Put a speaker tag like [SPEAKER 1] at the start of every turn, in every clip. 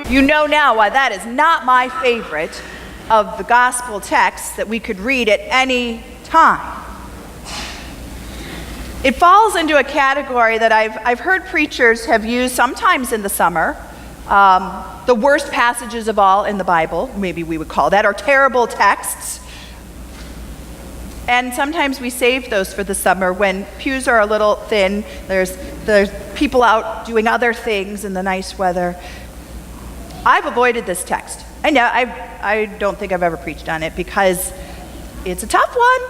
[SPEAKER 1] You know now why that is not my favorite of the gospel texts that we could read at any time. It falls into a category that I've heard preachers have used sometimes in the summer. The worst passages of all in the Bible, maybe we would call that, or terrible texts. And sometimes we save those for the summer when pews are a little thin, there's people out doing other things in the nice weather. I've avoided this text. I don't think I've ever preached on it because it's a tough one.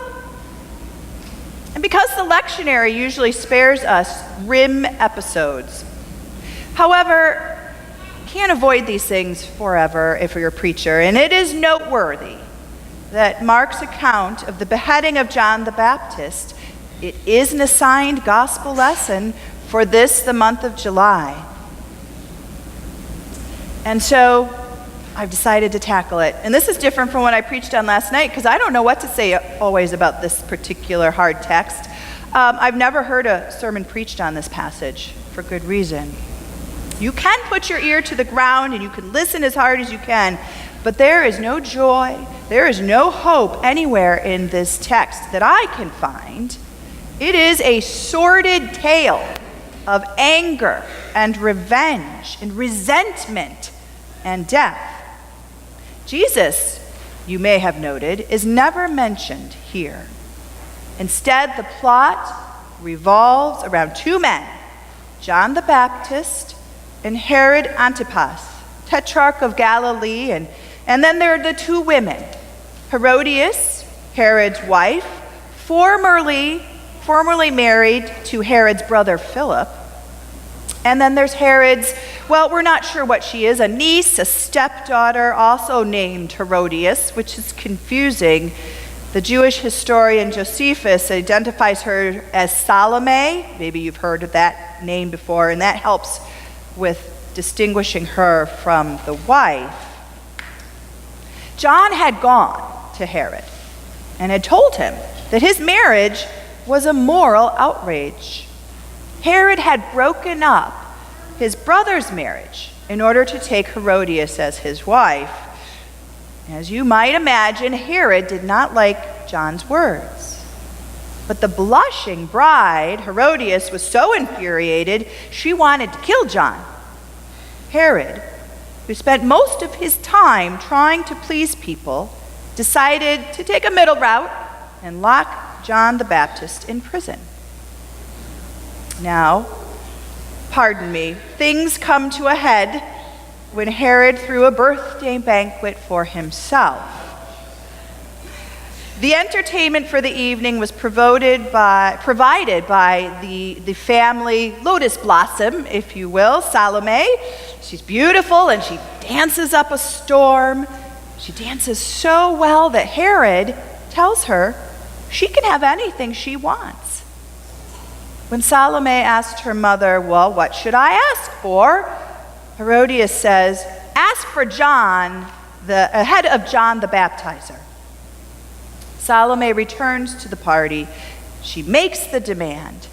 [SPEAKER 1] And because the lectionary usually spares us grim episodes. However, you can't avoid these things forever if you're a preacher. And it is noteworthy that Mark's account of the beheading of John the Baptist, it is an assigned gospel lesson for the month of July. And so I've decided to tackle it. And this is different from what I preached on last night because I don't know what to say always about this particular hard text. I've never heard a sermon preached on this passage for good reason. You can put your ear to the ground and you can listen as hard as you can, but there is no joy, there is no hope anywhere in this text that I can find. It is a sordid tale of anger and revenge and resentment and death. Jesus, you may have noted, is never mentioned here. Instead, the plot revolves around two men, John the Baptist and Herod Antipas, tetrarch of Galilee, and then there are the two women, Herodias, Herod's wife, formerly married to Herod's brother Philip. And then there's Herod's, well, we're not sure what she is, a niece, a stepdaughter, also named Herodias, which is confusing. The Jewish historian Josephus identifies her as Salome. Maybe you've heard of that name before, and that helps with distinguishing her from the wife. John had gone to Herod and had told him that his marriage was a moral outrage. Herod had broken up his brother's marriage in order to take Herodias as his wife. As you might imagine, Herod did not like John's words. But the blushing bride, Herodias, was so infuriated, she wanted to kill John. Herod, who spent most of his time trying to please people, decided to take a middle route and lock John the Baptist in prison. Now, pardon me, things come to a head when Herod threw a birthday banquet for himself. The entertainment for the evening was provided by the family lotus blossom, if you will, Salome. She's beautiful and she dances up a storm. She dances so well that Herod tells her she can have anything she wants. When Salome asked her mother, well, what should I ask for? Herodias says, ask for John, the head of John the Baptizer. Salome returns to the party. She makes the demand,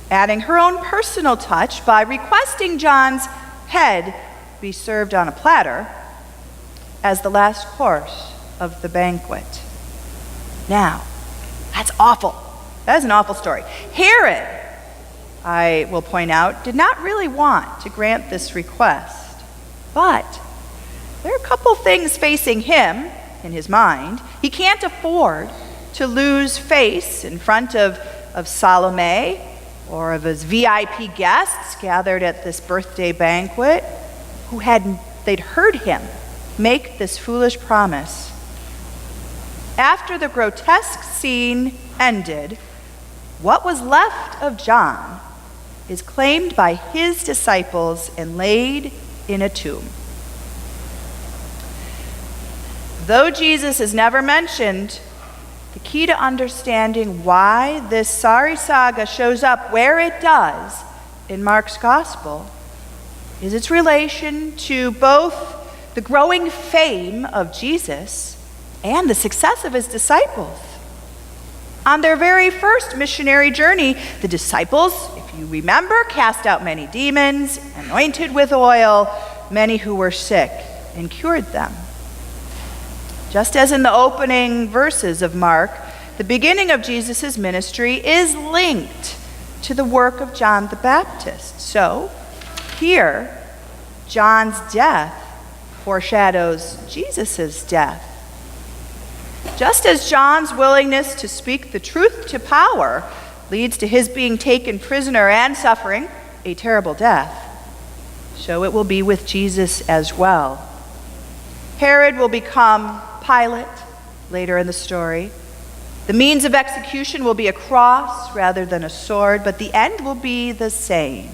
[SPEAKER 1] adding her own personal touch by requesting John's head be served on a platter as the last course of the banquet. Now, that's awful. That is an awful story. Herod, I will point out, did not really want to grant this request. But there are a couple things facing him in his mind. He can't afford to lose face in front of Salome or of his VIP guests gathered at this birthday banquet they'd heard him make this foolish promise. After the grotesque scene ended, what was left of John is claimed by his disciples and laid in a tomb. Though Jesus is never mentioned, the key to understanding why this sorry saga shows up where it does in Mark's gospel is its relation to both the growing fame of Jesus and the success of his disciples. On their very first missionary journey, the disciples, if you remember, cast out many demons, anointed with oil, many who were sick and cured them. Just as in the opening verses of Mark, the beginning of Jesus' ministry is linked to the work of John the Baptist. So, here, John's death foreshadows Jesus' death. Just as John's willingness to speak the truth to power leads to his being taken prisoner and suffering a terrible death, so it will be with Jesus as well. Herod will become Pilate later in the story. The means of execution will be a cross rather than a sword, but the end will be the same.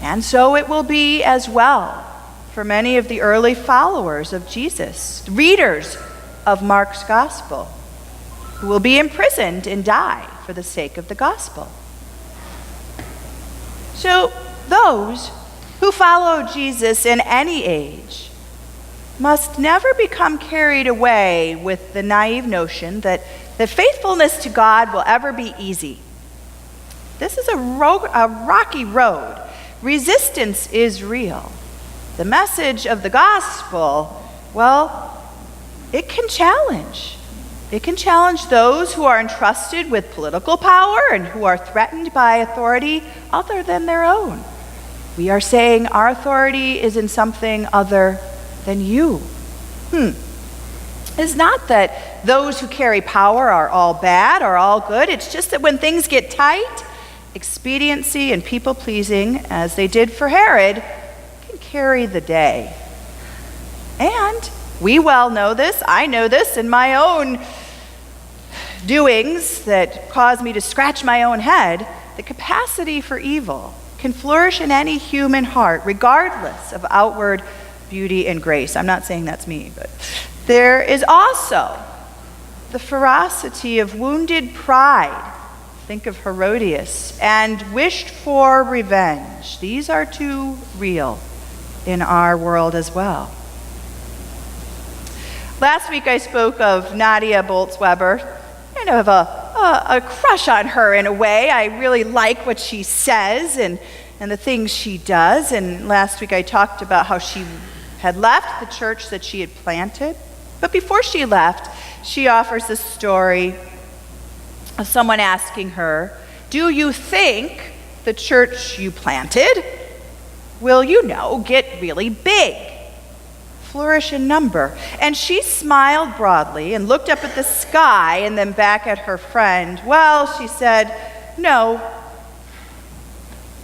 [SPEAKER 1] And so it will be as well for many of the early followers of Jesus, readers of Mark's gospel, who will be imprisoned and die for the sake of the gospel. So those who follow Jesus in any age must never become carried away with the naive notion that faithfulness to God will ever be easy. This is a rocky road. Resistance is real. The message of the gospel, well, it can challenge. It can challenge those who are entrusted with political power and who are threatened by authority other than their own. We are saying our authority is in something other than you. It's not that those who carry power are all bad or all good. It's just that when things get tight, expediency and people-pleasing, as they did for Herod, can carry the day. And we well know this. I know this in my own doings that cause me to scratch my own head. The capacity for evil can flourish in any human heart, regardless of outward beauty and grace. I'm not saying that's me, but there is also the ferocity of wounded pride. Think of Herodias, and wished for revenge. These are too real in our world as well. Last week I spoke of Nadia Bolz-Weber, kind of a crush on her in a way. I really like what she says and the things she does. And last week I talked about how she had left the church that she had planted. But before she left, she offers this story of someone asking her, do you think the church you planted will, get really big, flourish in number? And she smiled broadly and looked up at the sky and then back at her friend. Well, she said, no.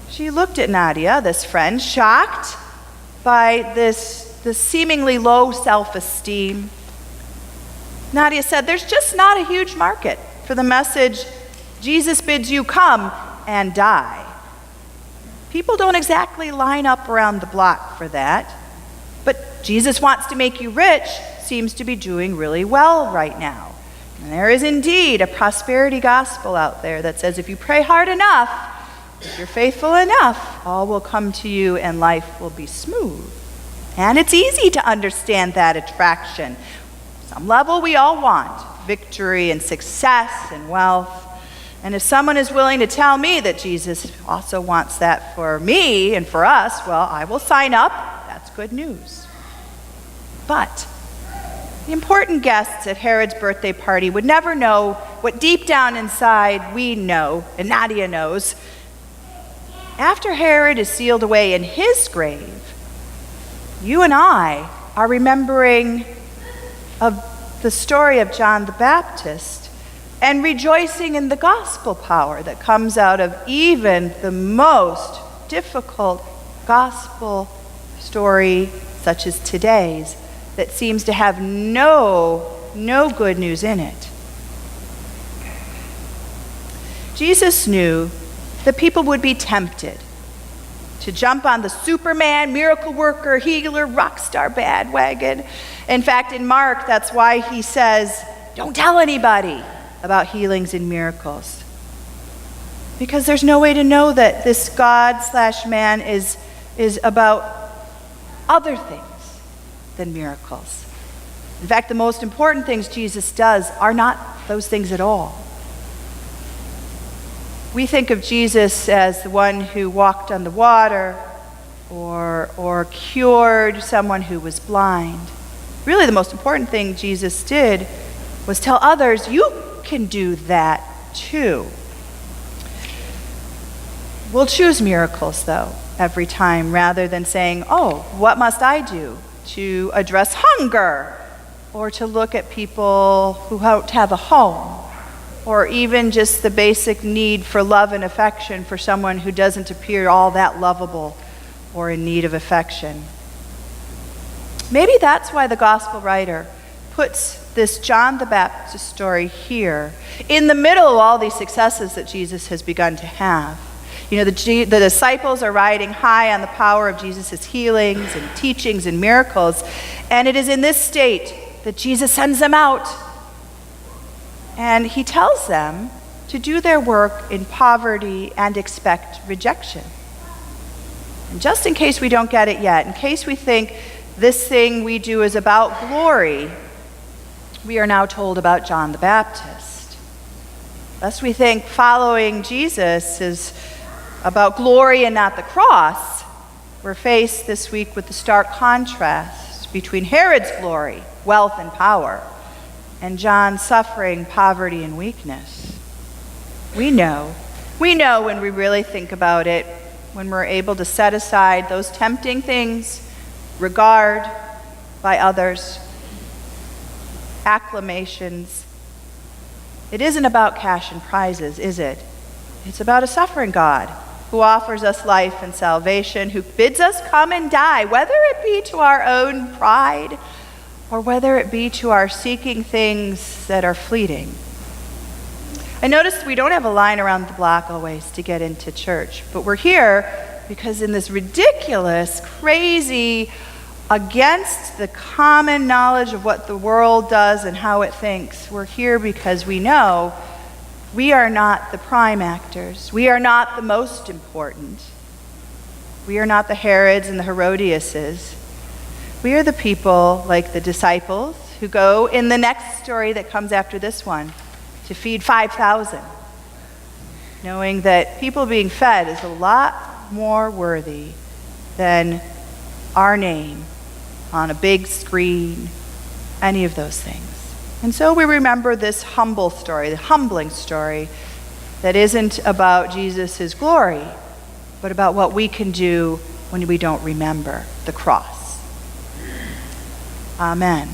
[SPEAKER 1] She looked at Nadia, this friend, shocked by this seemingly low self-esteem. Nadia said, there's just not a huge market for the message, Jesus bids you come and die. People don't exactly line up around the block for that. But Jesus wants to make you rich seems to be doing really well right now. And there is indeed a prosperity gospel out there that says if you pray hard enough, if you're faithful enough, all will come to you and life will be smooth. And it's easy to understand that attraction. Some level we all want victory and success and wealth. And if someone is willing to tell me that Jesus also wants that for me and for us, well, I will sign up. That's good news. But the important guests at Herod's birthday party would never know what deep down inside we know, and Nadia knows. After Herod is sealed away in his grave, you and I are remembering of the story of John the Baptist and rejoicing in the gospel power that comes out of even the most difficult gospel story, such as today's, that seems to have no good news in it. Jesus knew that people would be tempted to jump on the Superman, miracle worker, healer, rock star bandwagon. In fact, in Mark, that's why he says, don't tell anybody about healings and miracles. Because there's no way to know that this God/man is about other things than miracles. In fact, the most important things Jesus does are not those things at all. We think of Jesus as the one who walked on the water, or cured someone who was blind. Really, the most important thing Jesus did was tell others, you can do that too. We'll choose miracles, though, every time, rather than saying, oh, what must I do to address hunger, or to look at people who don't have a home, or even just the basic need for love and affection for someone who doesn't appear all that lovable or in need of affection. Maybe that's why the gospel writer puts this John the Baptist story here, in the middle of all these successes that Jesus has begun to have. You know, the disciples are riding high on the power of Jesus' healings and teachings and miracles, and it is in this state that Jesus sends them out. And he tells them to do their work in poverty and expect rejection. And just in case we don't get it yet, in case we think this thing we do is about glory, we are now told about John the Baptist. Lest we think following Jesus is about glory and not the cross, we're faced this week with the stark contrast between Herod's glory, wealth and power, and John's suffering, poverty, and weakness. We know when we really think about it, when we're able to set aside those tempting things, regard by others, acclamations. It isn't about cash and prizes, is it? It's about a suffering God who offers us life and salvation, who bids us come and die, whether it be to our own pride or whether it be to our seeking things that are fleeting. I noticed we don't have a line around the block always to get into church, but we're here because in this ridiculous, crazy, against the common knowledge of what the world does and how it thinks, we're here because we know we are not the prime actors. We are not the most important. We are not the Herods and the Herodiases. We are the people like the disciples who go in the next story that comes after this one to feed 5,000, knowing that people being fed is a lot more worthy than our name on a big screen, any of those things. And so we remember this humble story, the humbling story that isn't about Jesus' glory, but about what we can do when we don't remember the cross. Amen.